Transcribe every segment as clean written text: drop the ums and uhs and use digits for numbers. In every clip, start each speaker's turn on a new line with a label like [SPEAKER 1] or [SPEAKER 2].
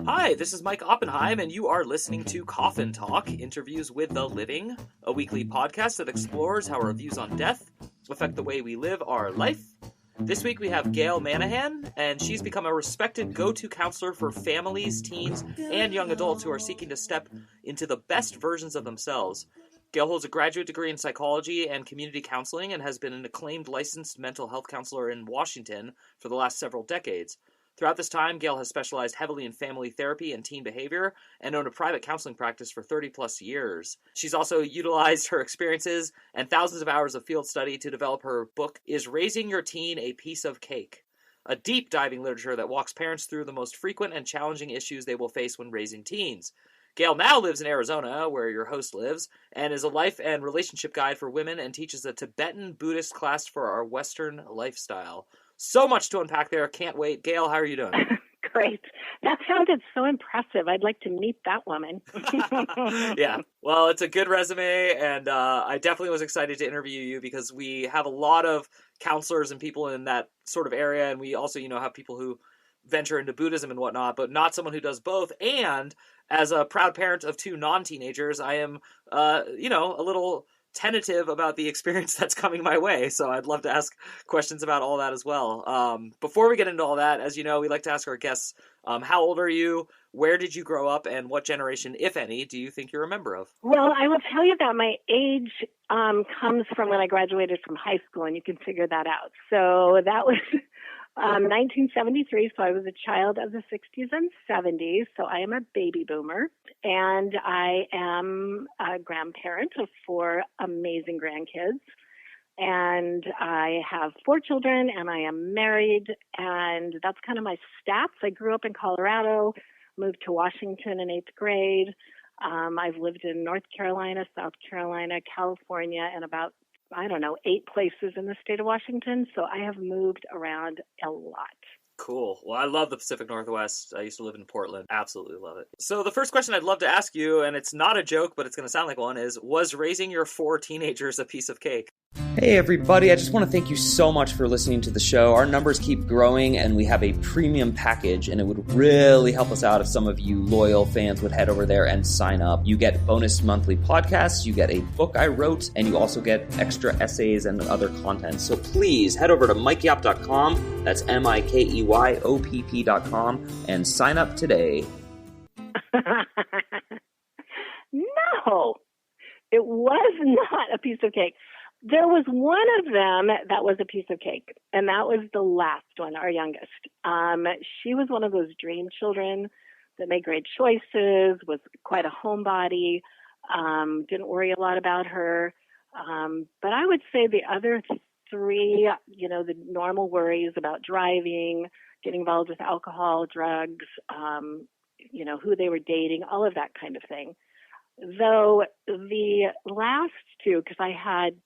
[SPEAKER 1] Hi, this is Mike Oppenheim, and you are listening to Coffin Talk, Interviews with the Living, a weekly podcast that explores how our views on death affect the way we live our life. This week we have Gail Manahan, and she's become a respected go-to counselor for families, teens, and young adults who are seeking to step into the best versions of themselves. Gail holds a graduate degree in psychology and community counseling and has been an acclaimed licensed mental health counselor in Washington for the last several decades. Throughout this time, Gail has specialized heavily in family therapy and teen behavior and owned a private counseling practice for 30-plus years. She's also utilized her experiences and thousands of hours of field study to develop her book, Is Raising Your Teen a Piece of Cake? A deep-diving literature that walks parents through the most frequent and challenging issues they will face when raising teens. Gail now lives in Arizona, where your host lives, and is a life and relationship guide for women and teaches a Tibetan Buddhist class for our Western lifestyle. So much to unpack there. Can't wait. Gail, how are you doing?
[SPEAKER 2] Great. That sounded so impressive. I'd like to meet that woman.
[SPEAKER 1] Yeah. Well, it's a good resume, and I definitely was excited to interview you because we have a lot of counselors and people in that sort of area, and we also, have people who venture into Buddhism and whatnot, but not someone who does both. And as a proud parent of two non-teenagers, I am, a little tentative about the experience that's coming my way. So I'd love to ask questions about all that as well. Before we get into all that, as you know, we like to ask our guests, how old are you? Where did you grow up? And what generation, if any, do you think you're a member of?
[SPEAKER 2] Well, I will tell you that my age comes from when I graduated from high school, and you can figure that out. So that was 1973, so I was a child of the 60s and 70s, so I am a baby boomer, and I am a grandparent of 4 amazing grandkids, and I have 4 children, and I am married, and that's kind of my stats. I grew up in Colorado, moved to Washington in 8th grade. I've lived in North Carolina, South Carolina, California, and about 8 places in the state of Washington. So I have moved around a lot.
[SPEAKER 1] Cool. Well, I love the Pacific Northwest. I used to live in Portland. Absolutely love it. So the first question I'd love to ask you, and it's not a joke, but it's going to sound like one, is, was raising your 4 teenagers a piece of cake? Hey everybody, I just want to thank you so much for listening to the show. Our numbers keep growing and we have a premium package, and it would really help us out if some of you loyal fans would head over there and sign up. You get bonus monthly podcasts, you get a book I wrote, and you also get extra essays and other content. So please head over to mikeyop.com, that's MIKEYOPP.com, and sign up today.
[SPEAKER 2] No, it was not a piece of cake. There was one of them that was a piece of cake, and that was the last one, our youngest. She was one of those dream children that made great choices, was quite a homebody, didn't worry a lot about her. But I would say the other 3, the normal worries about driving, getting involved with alcohol, drugs, who they were dating, all of that kind of thing. Though the last 2, because I had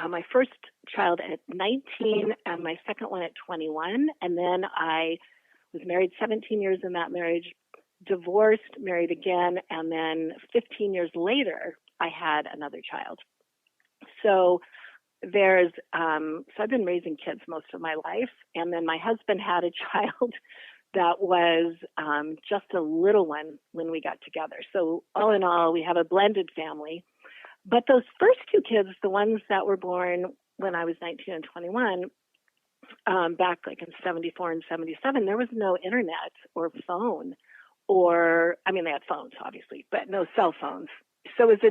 [SPEAKER 2] my first child at 19 and my second one at 21. And then I was married 17 years in that marriage, divorced, married again. And then 15 years later, I had another child. So so I've been raising kids most of my life. And then my husband had a child that was just a little one when we got together. So all in all, we have a blended family. But those first 2 kids, the ones that were born when I was 19 and 21, back like in 74 and 77, there was no internet or phone they had phones, obviously, but no cell phones. So it's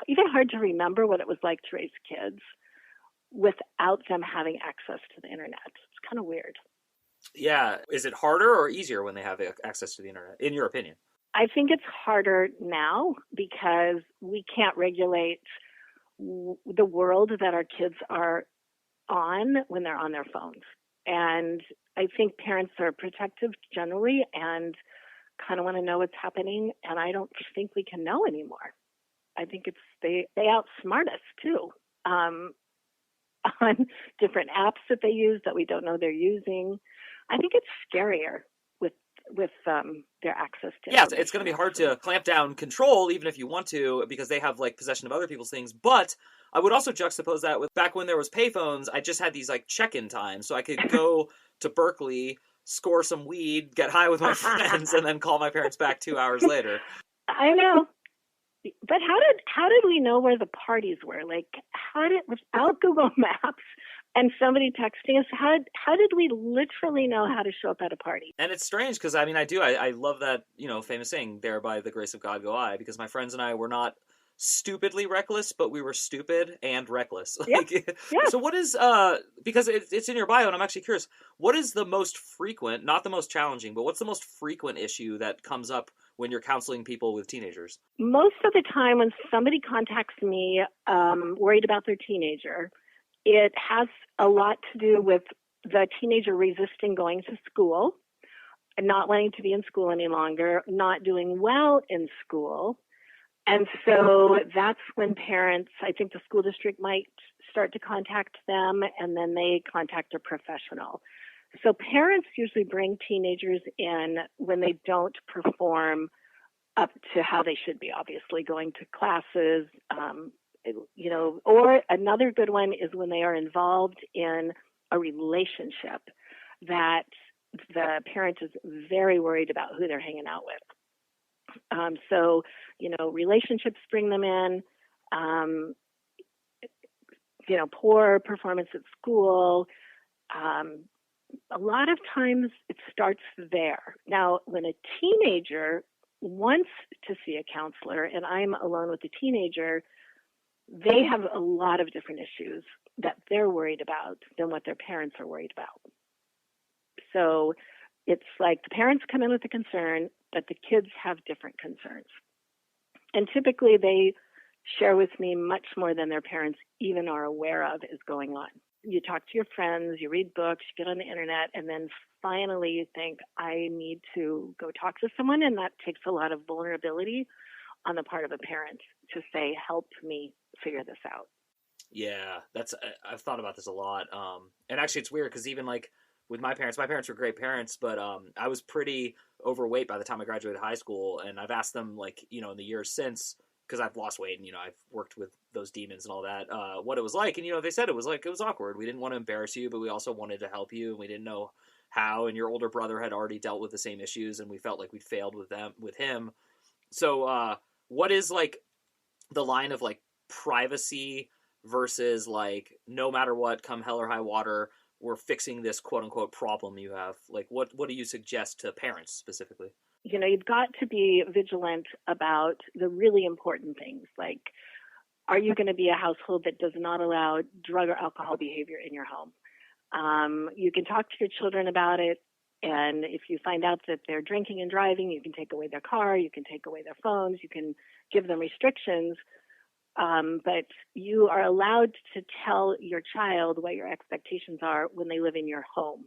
[SPEAKER 2] even hard to remember what it was like to raise kids without them having access to the internet. It's kind of weird.
[SPEAKER 1] Yeah. Is it harder or easier when they have access to the internet, in your opinion?
[SPEAKER 2] I think it's harder now because we can't regulate the world that our kids are on when they're on their phones. And I think parents are protective generally and kind of want to know what's happening. And I don't think we can know anymore. I think they outsmart us too on different apps that they use that we don't know they're using. I think it's scarier with their access to.
[SPEAKER 1] Yeah, it's going to be hard to clamp down control, even if you want to, because they have like possession of other people's things. But I would also juxtapose that with back when there was payphones, I just had these like check-in times, so I could go to Berkeley, score some weed, get high with my friends, and then call my parents back 2 hours later.
[SPEAKER 2] I know. But how did we know where the parties were? Like, without Google Maps and somebody texting us, how did we literally know how to show up at a party?
[SPEAKER 1] And it's strange because, I mean, I love that, famous saying, there by the grace of God go I, because my friends and I were not stupidly reckless, but we were stupid and reckless.
[SPEAKER 2] Yep. Yeah.
[SPEAKER 1] So what is, because it's in your bio, and I'm actually curious, what is the most frequent, not the most challenging, but what's the most frequent issue that comes up when you're counseling people with teenagers?
[SPEAKER 2] Most of the time when somebody contacts me worried about their teenager, it has a lot to do with the teenager resisting going to school, and not wanting to be in school any longer, not doing well in school. And so that's when parents, I think the school district might start to contact them, and then they contact a professional. So parents usually bring teenagers in when they don't perform up to how they should be, obviously, going to classes, or another good one is when they are involved in a relationship that the parent is very worried about who they're hanging out with. Relationships bring them in, poor performance at school. A lot of times it starts there. Now, when a teenager wants to see a counselor and I'm alone with the teenager, they have a lot of different issues that they're worried about than what their parents are worried about. So it's like the parents come in with a concern, but the kids have different concerns. And typically they share with me much more than their parents even are aware of is going on. You talk to your friends, you read books, you get on the internet, and then finally you think, I need to go talk to someone. And that takes a lot of vulnerability on the part of a parent to say, help me figure this out.
[SPEAKER 1] Yeah, I've thought about this a lot. And actually it's weird because even like with my parents were great parents, but I was pretty overweight by the time I graduated high school. And I've asked them, like, in the years since, because I've lost weight and, I've worked with those demons and all that, what it was like. And, they said it was awkward. We didn't want to embarrass you, but we also wanted to help you. And we didn't know how. And your older brother had already dealt with the same issues, and we felt like we failed with him. So what is, like, the line of, like, privacy versus, like, no matter what, come hell or high water, we're fixing this quote-unquote problem you have? Like, what do you suggest to parents specifically?
[SPEAKER 2] You've got to be vigilant about the really important things, like, are you going to be a household that does not allow drug or alcohol behavior in your home? You can talk to your children about it, and if you find out that they're drinking and driving, you can take away their car, you can take away their phones, you can give them restrictions, but you are allowed to tell your child what your expectations are when they live in your home.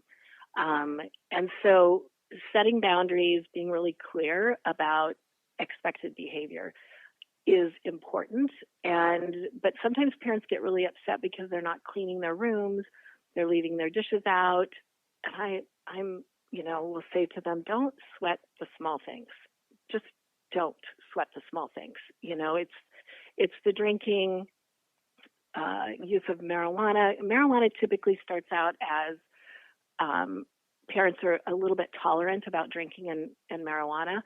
[SPEAKER 2] And so setting boundaries, being really clear about expected behavior is important. But sometimes parents get really upset because they're not cleaning their rooms, they're leaving their dishes out. And I'm will say to them, don't sweat the small things. Just don't sweat the small things. It's the drinking, use of marijuana. Marijuana typically starts out as parents are a little bit tolerant about drinking and marijuana.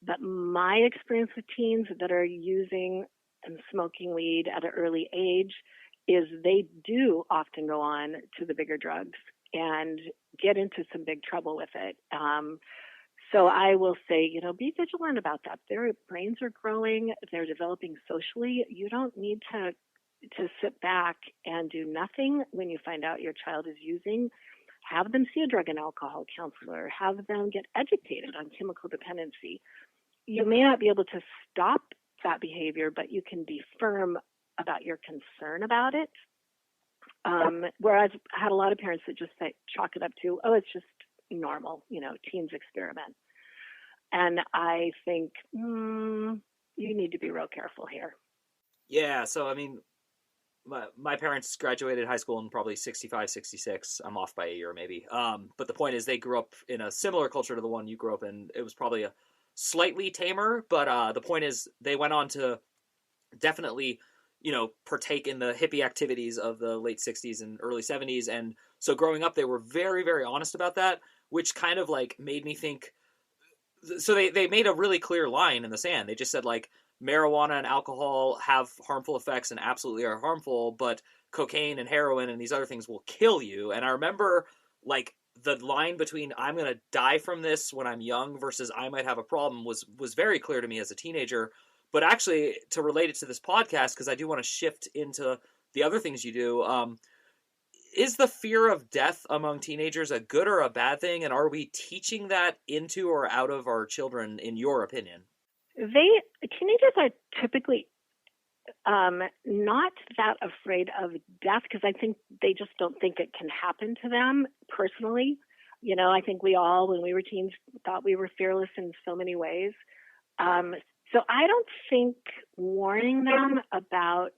[SPEAKER 2] But my experience with teens that are using and smoking weed at an early age is they do often go on to the bigger drugs and get into some big trouble with it. So I will say, be vigilant about that. Their brains are growing. They're developing socially. You don't need to sit back and do nothing when you find out your child is using. Have them see a drug and alcohol counselor. Have them get educated on chemical dependency. You may not be able to stop that behavior, but you can be firm about your concern about it. Whereas I had a lot of parents that just chalk it up to, oh, it's just normal, teens experiment. And I think you need to be real careful here.
[SPEAKER 1] Yeah, so I mean, my parents graduated high school in probably 65, 66. I'm off by a year maybe. But the point is they grew up in a similar culture to the one you grew up in. It was probably a slightly tamer, but the point is they went on to definitely, partake in the hippie activities of the late 60s and early 70s. And so growing up, they were very, very honest about that. which kind of like made me think. So they made a really clear line in the sand. They just said like marijuana and alcohol have harmful effects and absolutely are harmful, but cocaine and heroin and these other things will kill you. And I remember like the line between I'm going to die from this when I'm young versus I might have a problem was very clear to me as a teenager. But actually, to relate it to this podcast, because I do want to shift into the other things you do, is the fear of death among teenagers a good or a bad thing? And are we teaching that into or out of our children, in your opinion?
[SPEAKER 2] Teenagers are typically not that afraid of death because I think they just don't think it can happen to them personally. You know, I think we all, when we were teens, thought we were fearless in so many ways. So I don't think warning them about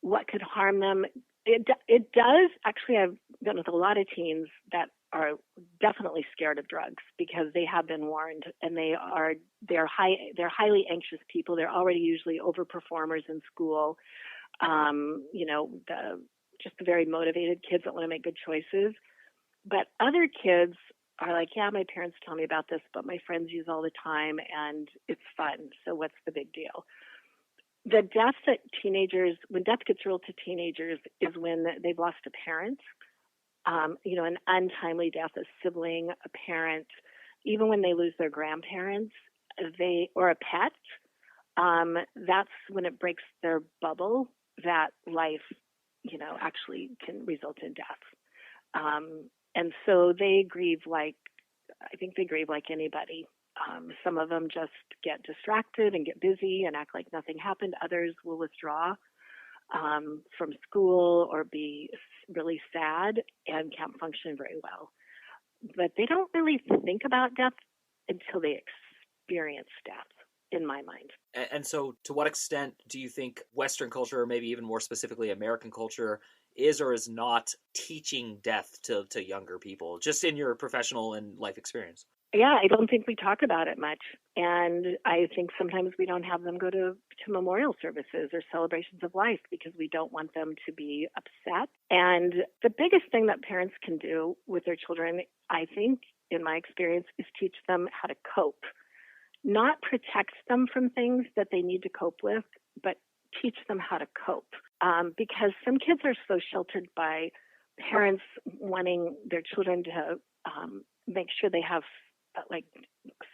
[SPEAKER 2] what could harm them, it does. Actually, I've been with a lot of teens that are definitely scared of drugs because they have been warned, and they're highly anxious people. They're already usually overperformers in school. Just the very motivated kids that want to make good choices. But other kids are like, yeah, my parents tell me about this, but my friends use all the time and it's fun. So what's the big deal? The death that when death gets real to teenagers is when they've lost a parent, an untimely death, a sibling, a parent, even when they lose their grandparents, or a pet, that's when it breaks their bubble that life, actually can result in death. And so they grieve like anybody. Some of them just get distracted and get busy and act like nothing happened. Others will withdraw from school or be really sad and can't function very well. But they don't really think about death until they experience death, in my mind.
[SPEAKER 1] And so to what extent do you think Western culture, or maybe even more specifically American culture, is or is not teaching death to younger people, just in your professional and life experience?
[SPEAKER 2] Yeah, I don't think we talk about it much. And I think sometimes we don't have them go to memorial services or celebrations of life because we don't want them to be upset. And the biggest thing that parents can do with their children, I think, in my experience, is teach them how to cope. Not protect them from things that they need to cope with, but teach them how to cope. Because some kids are so sheltered by parents wanting their children to make sure they have,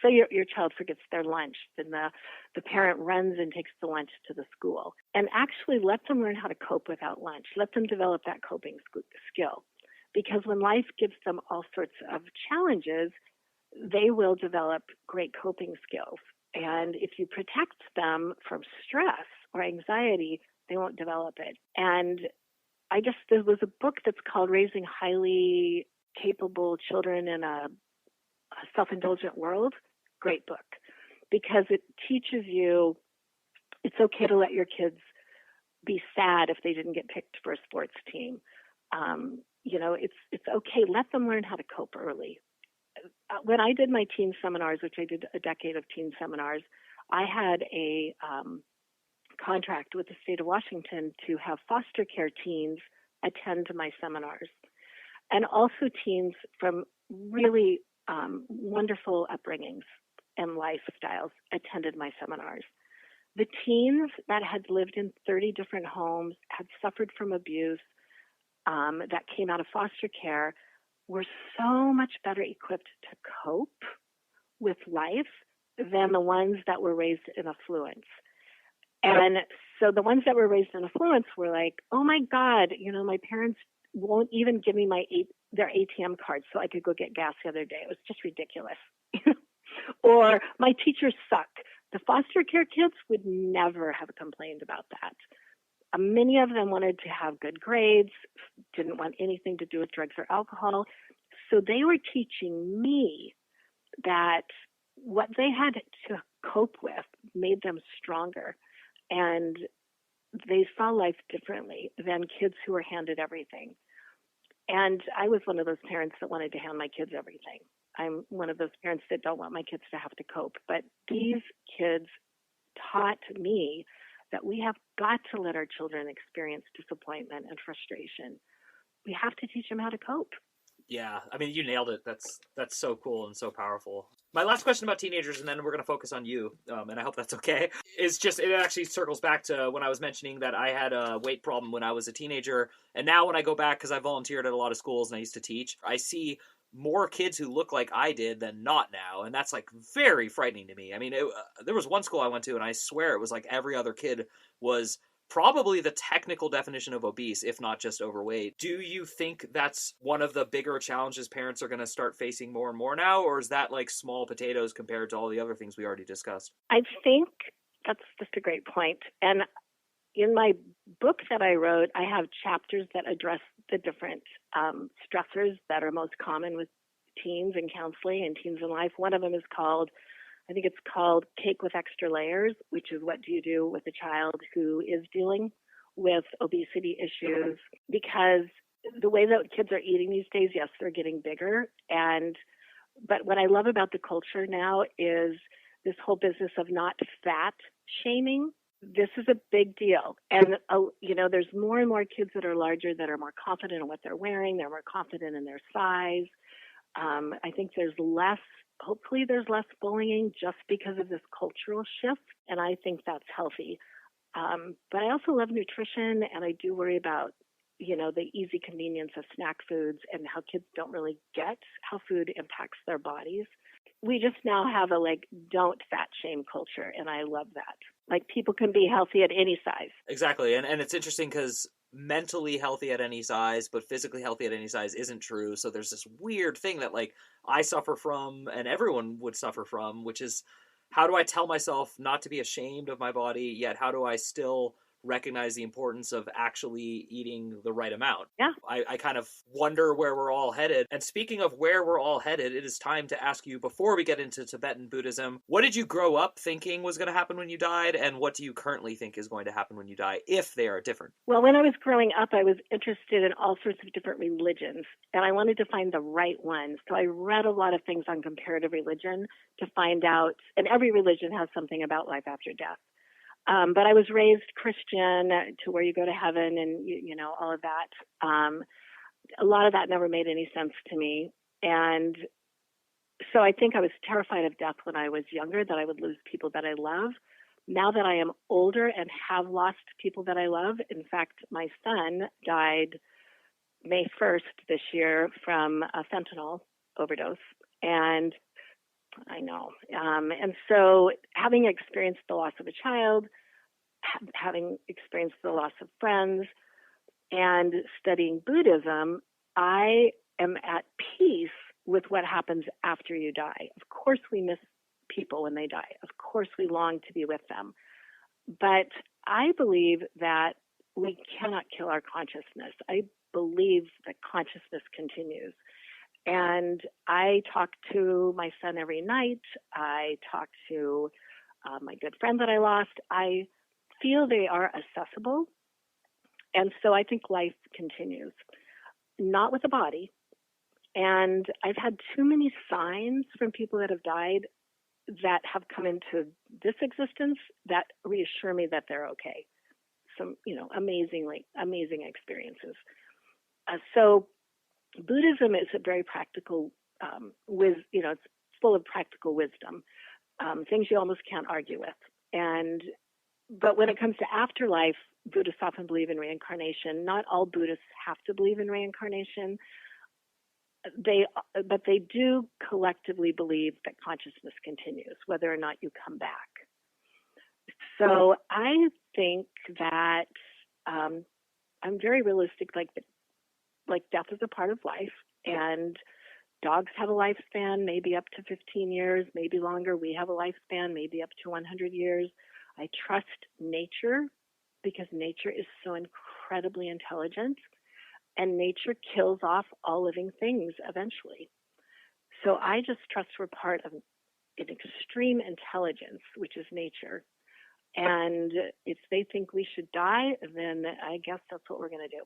[SPEAKER 2] say your child forgets their lunch, then the parent runs and takes the lunch to the school. And actually let them learn how to cope without lunch. Let them develop that coping skill. Because when life gives them all sorts of challenges, they will develop great coping skills. And if you protect them from stress or anxiety, they won't develop it. And there was a book that's called Raising Highly Capable Children in a Self-Indulgent World. Great book, because it teaches you it's okay to let your kids be sad if they didn't get picked for a sports team. It's okay. Let them learn how to cope early. When I did my teen seminars, which I did a decade of teen seminars, I had a contract with the state of Washington to have foster care teens attend to my seminars, and also teens from really wonderful upbringings and lifestyles attended my seminars. The teens that had lived in 30 different homes, had suffered from abuse, that came out of foster care, were so much better equipped to cope with life than the ones that were raised in affluence. And so the ones that were raised in affluence were like, oh my God, my parents won't even give me their ATM card so I could go get gas the other day. It was just ridiculous. Or my teachers suck. The foster care kids would never have complained about that. Many of them wanted to have good grades, didn't want anything to do with drugs or alcohol. So they were teaching me that what they had to cope with made them stronger. And they saw life differently than kids who were handed everything. And I was one of those parents that wanted to hand my kids everything. I'm one of those parents that don't want my kids to have to cope. But these kids taught me that we have got to let our children experience disappointment and frustration. We have to teach them how to cope.
[SPEAKER 1] Yeah, I mean, you nailed it. That's so cool and so powerful. My last question about teenagers, and then we're going to focus on you, and I hope that's okay, is just, it actually circles back to when I was mentioning that I had a weight problem when I was a teenager, and now when I go back, because I volunteered at a lot of schools and I used to teach, I see more kids who look like I did than not now, and that's, like, very frightening to me. I mean, there was one school I went to, and I swear it was like every other kid was probably the technical definition of obese, if not just overweight. Do you think that's one of the bigger challenges parents are going to start facing more and more now, or is that like small potatoes compared to all the other things we already discussed?
[SPEAKER 2] I think that's just a great point. And in my book that I wrote, I have chapters that address the different stressors that are most common with teens and counseling and teens in life. One of them is called, I think it's called Cake with Extra Layers, which is what do you do with a child who is dealing with obesity issues? Because the way that kids are eating these days, yes, they're getting bigger. But what I love about the culture now is this whole business of not fat shaming. This is a big deal. And, there's more and more kids that are larger that are more confident in what they're wearing. They're more confident in their size. I think hopefully there's less bullying just because of this cultural shift, and I think that's healthy. But I also love nutrition, and I do worry about, the easy convenience of snack foods and how kids don't really get how food impacts their bodies. We just now have a, don't fat shame culture, and I love that. Like, people can be healthy at any size.
[SPEAKER 1] Exactly, and it's interesting because mentally healthy at any size, but physically healthy at any size isn't true. So there's this weird thing that I suffer from and everyone would suffer from, which is, how do I tell myself not to be ashamed of my body, yet how do I still recognize the importance of actually eating the right amount?
[SPEAKER 2] Yeah.
[SPEAKER 1] I kind of wonder where we're all headed. And speaking of where we're all headed, it is time to ask you, before we get into Tibetan Buddhism, what did you grow up thinking was going to happen when you died, and what do you currently think is going to happen when you die, if they are different?
[SPEAKER 2] Well, when I was growing up, I was interested in all sorts of different religions, and I wanted to find the right one. So I read a lot of things on comparative religion to find out, and every religion has something about life after death. But I was raised Christian, to where you go to heaven and, all of that. A lot of that never made any sense to me. And so I think I was terrified of death when I was younger, that I would lose people that I love. Now that I am older and have lost people that I love, in fact, my son died May 1st this year from a fentanyl overdose. And I know. And so having experienced the loss of a child, having experienced the loss of friends, and studying Buddhism, I am at peace with what happens after you die. Of course, we miss people when they die. Of course, we long to be with them. But I believe that we cannot kill our consciousness. I believe that consciousness continues. And I talk to my son every night. I talk to my good friend that I lost. I feel they are accessible. And so I think life continues, not with the body. And I've had too many signs from people that have died that have come into this existence that reassure me that they're okay. Some, amazing experiences. So Buddhism is a very practical, it's full of practical wisdom, things you almost can't argue with. But when it comes to afterlife, Buddhists often believe in reincarnation. Not all Buddhists have to believe in reincarnation. But they do collectively believe that consciousness continues, whether or not you come back. So I think that I'm very realistic, like death is a part of life, and dogs have a lifespan, maybe up to 15 years, maybe longer. We have a lifespan, maybe up to 100 years. I trust nature because nature is so incredibly intelligent, and nature kills off all living things eventually. So I just trust we're part of an extreme intelligence, which is nature. And if they think we should die, then I guess that's what we're going to do.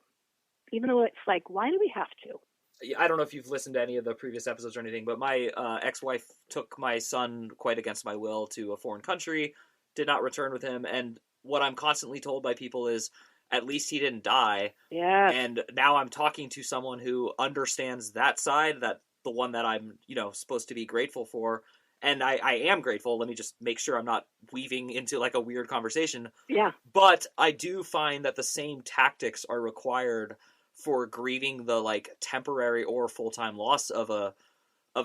[SPEAKER 2] Even though it's like, why do we have to?
[SPEAKER 1] I don't know if you've listened to any of the previous episodes or anything, but my ex-wife took my son quite against my will to a foreign country, did not return with him. And what I'm constantly told by people is, at least he didn't die.
[SPEAKER 2] Yes.
[SPEAKER 1] And now I'm talking to someone who understands that side, that the one that I'm, supposed to be grateful for. And I am grateful. Let me just make sure I'm not weaving into like a weird conversation.
[SPEAKER 2] Yeah.
[SPEAKER 1] But I do find that the same tactics are required for grieving the like temporary or full-time loss of a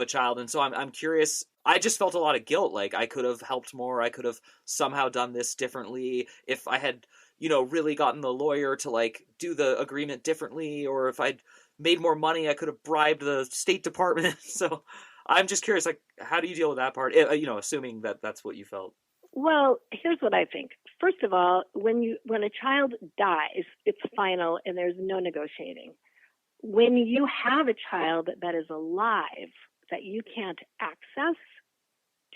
[SPEAKER 1] child. And so I'm curious. I just felt a lot of guilt. Like I could have helped more. I could have somehow done this differently if I had, really gotten the lawyer to like do the agreement differently, or if I'd made more money, I could have bribed the State Department. So I'm just curious, like, how do you deal with that part? Assuming that that's what you felt.
[SPEAKER 2] Well, here's what I think. First of all, when a child dies, it's final and there's no negotiating. When you have a child that is alive that you can't access,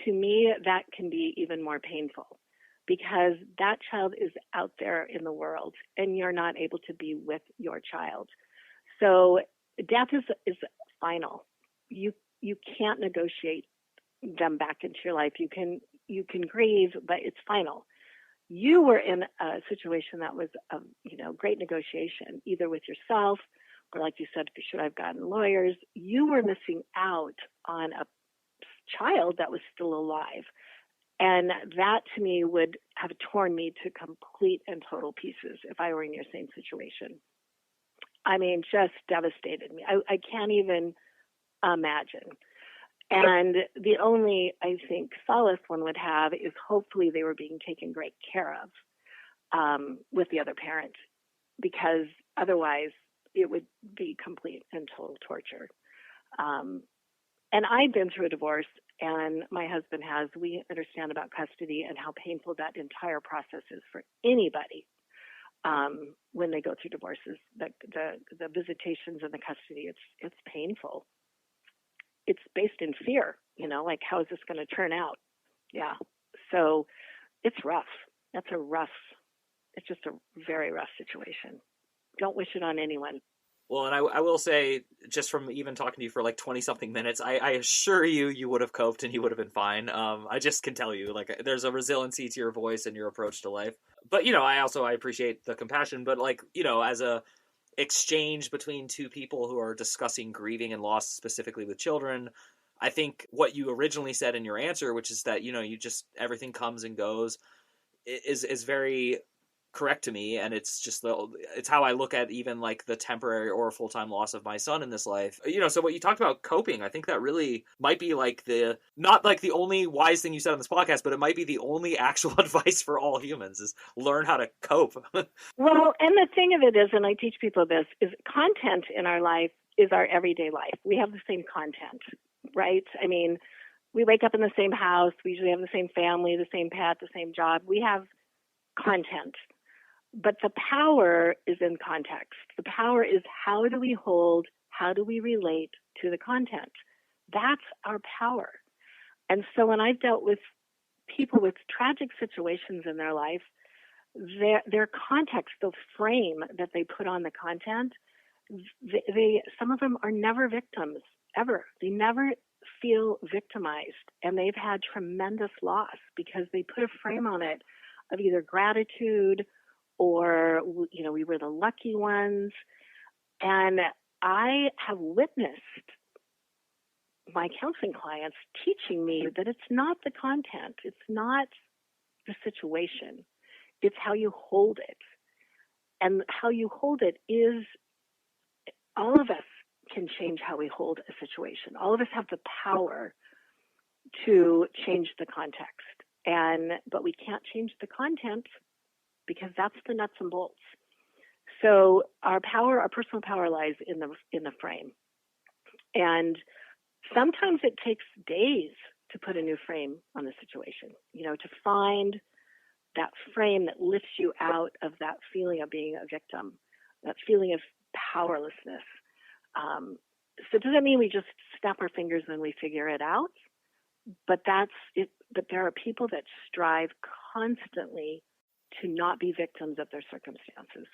[SPEAKER 2] to me, that can be even more painful because that child is out there in the world and you're not able to be with your child. So death is final. You can't negotiate them back into your life. You can grieve, but it's final. You were in a situation that was great negotiation, either with yourself or, like you said, should I've gotten lawyers? You were missing out on a child that was still alive. And that to me would have torn me to complete and total pieces if I were in your same situation. I mean, just devastated me. I can't even imagine. And the only, I think, solace one would have is hopefully they were being taken great care of with the other parent, because otherwise it would be complete and total torture. And I've been through a divorce, and my husband has. We understand about custody and how painful that entire process is for anybody when they go through divorces. The visitations and the custody, it's painful. It's based in fear, like how is this going to turn out? Yeah. So it's rough. It's just a very rough situation. Don't wish it on anyone.
[SPEAKER 1] Well, and I will say, just from even talking to you for like 20-something minutes, I assure you would have coped and you would have been fine. I just can tell you, like, there's a resiliency to your voice and your approach to life. But, I appreciate the compassion. But, like, as a exchange between two people who are discussing grieving and loss, specifically with children, I think what you originally said in your answer, which is that, you just, everything comes and goes, is very correct to me. And it's just it's how I look at even like the temporary or full-time loss of my son in this life. So what you talked about coping, I think that really might be like not like the only wise thing you said on this podcast, but it might be the only actual advice for all humans is learn how to cope.
[SPEAKER 2] Well, and the thing of it is, and I teach people this, is content in our life is our everyday life. We have the same content, right? I mean, we wake up in the same house. We usually have the same family, the same pet, the same job. We have content. But the power is in context. The power is how do we relate to the content? That's our power. And so when I've dealt with people with tragic situations in their life, their context, the frame that they put on the content, some of them are never victims, ever. They never feel victimized, and they've had tremendous loss because they put a frame on it of either gratitude or, we were the lucky ones. And I have witnessed my counseling clients teaching me that it's not the content, it's not the situation, it's how you hold it. And how you hold it is, all of us can change how we hold a situation. All of us have the power to change the context. But we can't change the content because that's the nuts and bolts. So our personal power lies in the frame. And sometimes it takes days to put a new frame on the situation, to find that frame that lifts you out of that feeling of being a victim, that feeling of powerlessness. So it doesn't mean we just snap our fingers and we figure it out, but that's it. But there are people that strive constantly to not be victims of their circumstances.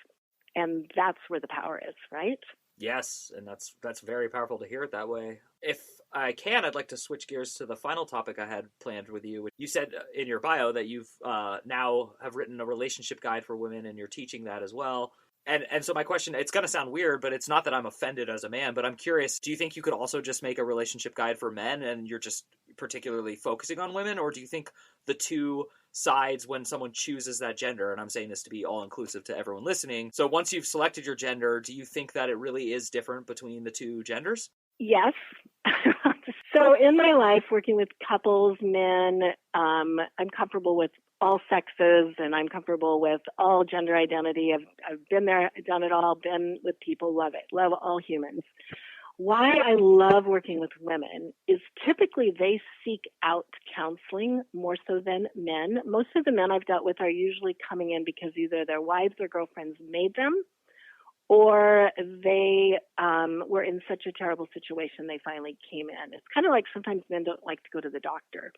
[SPEAKER 2] And that's where the power is, right?
[SPEAKER 1] Yes, and that's very powerful to hear it that way. If I can, I'd like to switch gears to the final topic I had planned with you. You said in your bio that you've now have written a relationship guide for women, and you're teaching that as well. And so my question, it's going to sound weird, but it's not that I'm offended as a man, but I'm curious, do you think you could also just make a relationship guide for men and you're just particularly focusing on women? Or do you think the two sides when someone chooses that gender, and I'm saying this to be all inclusive to everyone listening, so once you've selected your gender, do you think that it really is different between the two genders?
[SPEAKER 2] Yes. So in my life, working with couples, men, I'm comfortable with all sexes, and I'm comfortable with all gender identity. I've been there, done it all, been with people, love it, love all humans. Why I love working with women is typically they seek out counseling more so than men. Most of the men I've dealt with are usually coming in because either their wives or girlfriends made them, or they were in such a terrible situation they finally came in. It's kind of like sometimes men don't like to go to the doctor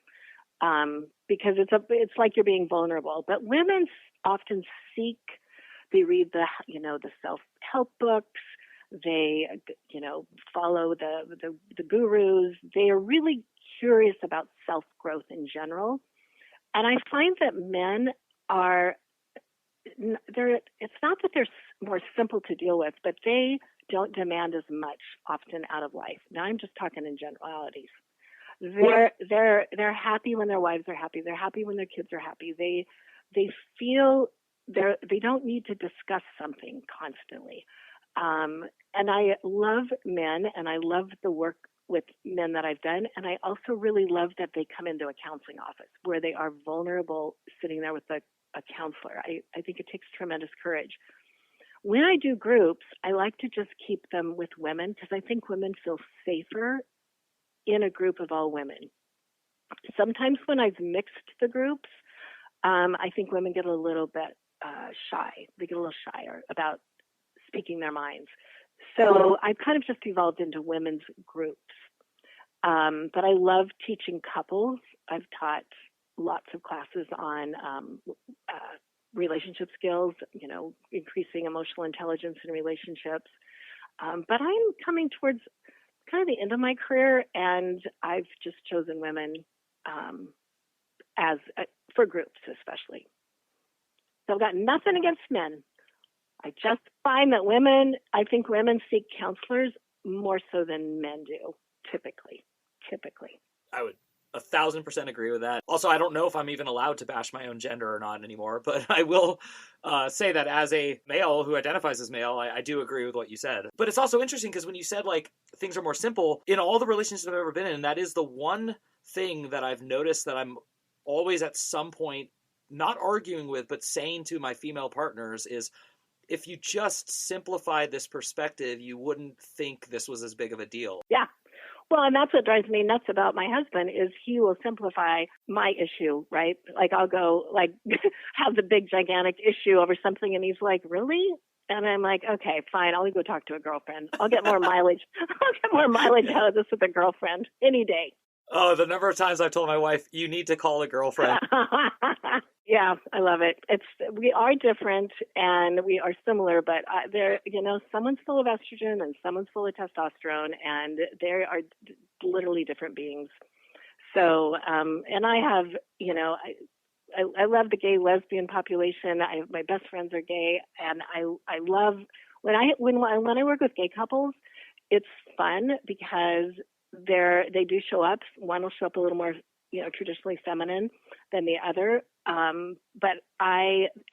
[SPEAKER 2] because it's like you're being vulnerable. But women often seek. They read the self-help books. They follow the gurus. They are really curious about self-growth in general, and I find that men are. It's not that they're more simple to deal with, but they don't demand as much often out of life. Now I'm just talking in generalities. They're happy when their wives are happy. They're happy when their kids are happy. They feel they don't need to discuss something constantly. And I love men, and I love the work with men that I've done. And I also really love that they come into a counseling office where they are vulnerable, sitting there with a counselor. I think it takes tremendous courage. When I do groups, I like to just keep them with women because I think women feel safer in a group of all women. Sometimes when I've mixed the groups, I think women get a little bit shy. They get a little shyer about speaking their minds. So I've kind of just evolved into women's groups. But I love teaching couples. I've taught lots of classes on relationship skills, increasing emotional intelligence in relationships. But I'm coming towards kind of the end of my career, and I've just chosen women for groups especially. So I've got nothing against men. I just find that I think women seek counselors more so than men do, typically.
[SPEAKER 1] I would 1,000% agree with that. Also, I don't know if I'm even allowed to bash my own gender or not anymore, but I will say that as a male who identifies as male, I do agree with what you said. But it's also interesting because when you said things are more simple, in all the relationships I've ever been in, that is the one thing that I've noticed that I'm always at some point not arguing with, but saying to my female partners is, if you just simplify this perspective, you wouldn't think this was as big of a deal.
[SPEAKER 2] Yeah. Well, and that's what drives me nuts about my husband is he will simplify my issue, right? I'll go have the big gigantic issue over something and he's like, really? And I'm like, okay, fine. I'll go talk to a girlfriend. I'll get more mileage. I'll get more mileage out of this with a girlfriend any day.
[SPEAKER 1] Oh, the number of times I've told my wife, you need to call a girlfriend.
[SPEAKER 2] Yeah, I love it. We are different and we are similar, but someone's full of estrogen and someone's full of testosterone, and they are literally different beings. So, and I have, I love the gay lesbian population. My best friends are gay, and I love when I work with gay couples, it's fun because they do show up. One will show up a little more, traditionally feminine than the other. But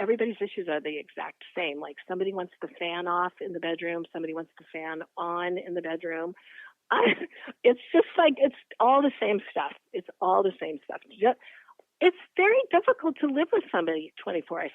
[SPEAKER 2] everybody's issues are the exact same. Like somebody wants the fan off in the bedroom, somebody wants the fan on in the bedroom. It's just it's all the same stuff. It's all the same stuff. It's very difficult to live with somebody 24/7.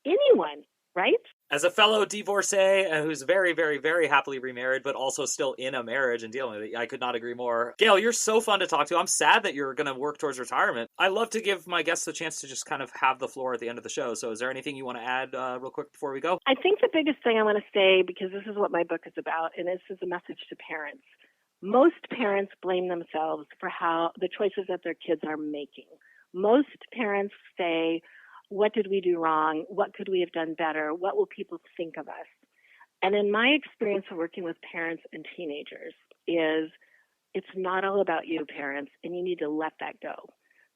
[SPEAKER 2] Anyone, right?
[SPEAKER 1] As a fellow divorcee who's very, very, very happily remarried, but also still in a marriage and dealing with it, I could not agree more. Gail, you're so fun to talk to. I'm sad that you're going to work towards retirement. I love to give my guests a chance to just kind of have the floor at the end of the show. So is there anything you want to add real quick before we go?
[SPEAKER 2] I think the biggest thing I want to say, because this is what my book is about, and this is a message to parents. Most parents blame themselves for the choices that their kids are making. Most parents say, what did we do wrong? What could we have done better? What will people think of us? And in my experience of working with parents and teenagers is it's not all about you, parents, and you need to let that go.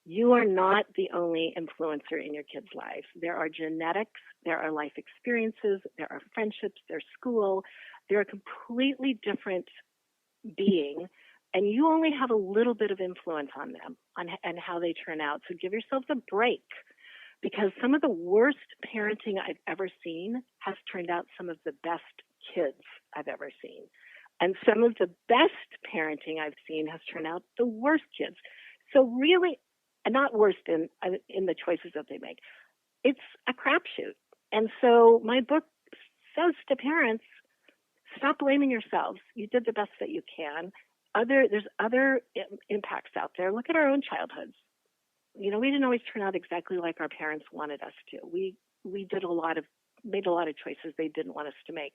[SPEAKER 2] You are not the only influencer in your kids' lives. There are genetics, there are life experiences, there are friendships, there's school. They're a completely different being, and you only have a little bit of influence on them and how they turn out. So give yourselves a break, because some of the worst parenting I've ever seen has turned out some of the best kids I've ever seen. And some of the best parenting I've seen has turned out the worst kids. So really, not worst in the choices that they make. It's a crapshoot. And so my book says to parents, stop blaming yourselves. You did the best that you can. There's other impacts out there. Look at our own childhoods. We didn't always turn out exactly like our parents wanted us to. We made a lot of choices they didn't want us to make.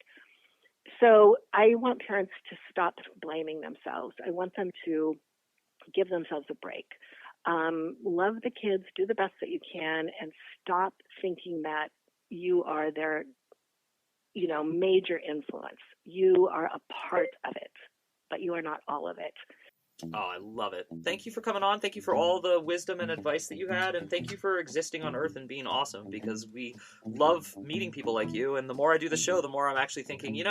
[SPEAKER 2] So I want parents to stop blaming themselves. I want them to give themselves a break. Love the kids, do the best that you can, and stop thinking that you are their, major influence. You are a part of it, but you are not all of it.
[SPEAKER 1] Oh, I love it. Thank you for coming on. Thank you for all the wisdom and advice that you had, and thank you for existing on Earth and being awesome, because we love meeting people like you, and the more I do the show, the more I'm actually thinking,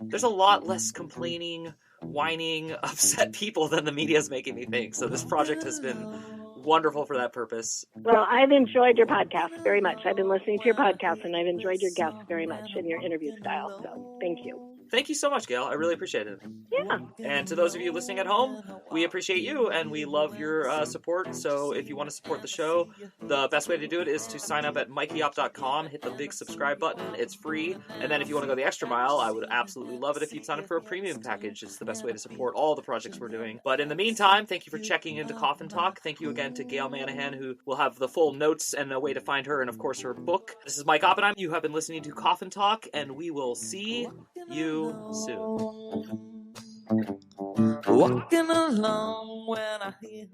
[SPEAKER 1] there's a lot less complaining, whining, upset people than the media is making me think. So this project has been wonderful for that purpose.
[SPEAKER 2] Well, I've enjoyed your podcast very much. I've been listening to your podcast, and I've enjoyed your guests very much and your interview style. So thank you.
[SPEAKER 1] Thank you so much, Gail. I really appreciate it.
[SPEAKER 2] Yeah.
[SPEAKER 1] And to those of you listening at home, we appreciate you and we love your support. So if you want to support the show, the best way to do it is to sign up at mikeyop.com, hit the big subscribe button. It's free. And then if you want to go the extra mile, I would absolutely love it if you'd sign up for a premium package. It's the best way to support all the projects we're doing. But in the meantime, thank you for checking into Coffin Talk. Thank you again to Gail Manahan, who will have the full notes and a way to find her and, of course, her book. This is Mike Oppenheim. You have been listening to Coffin Talk, and we will see you soon.
[SPEAKER 3] Walking along when I hear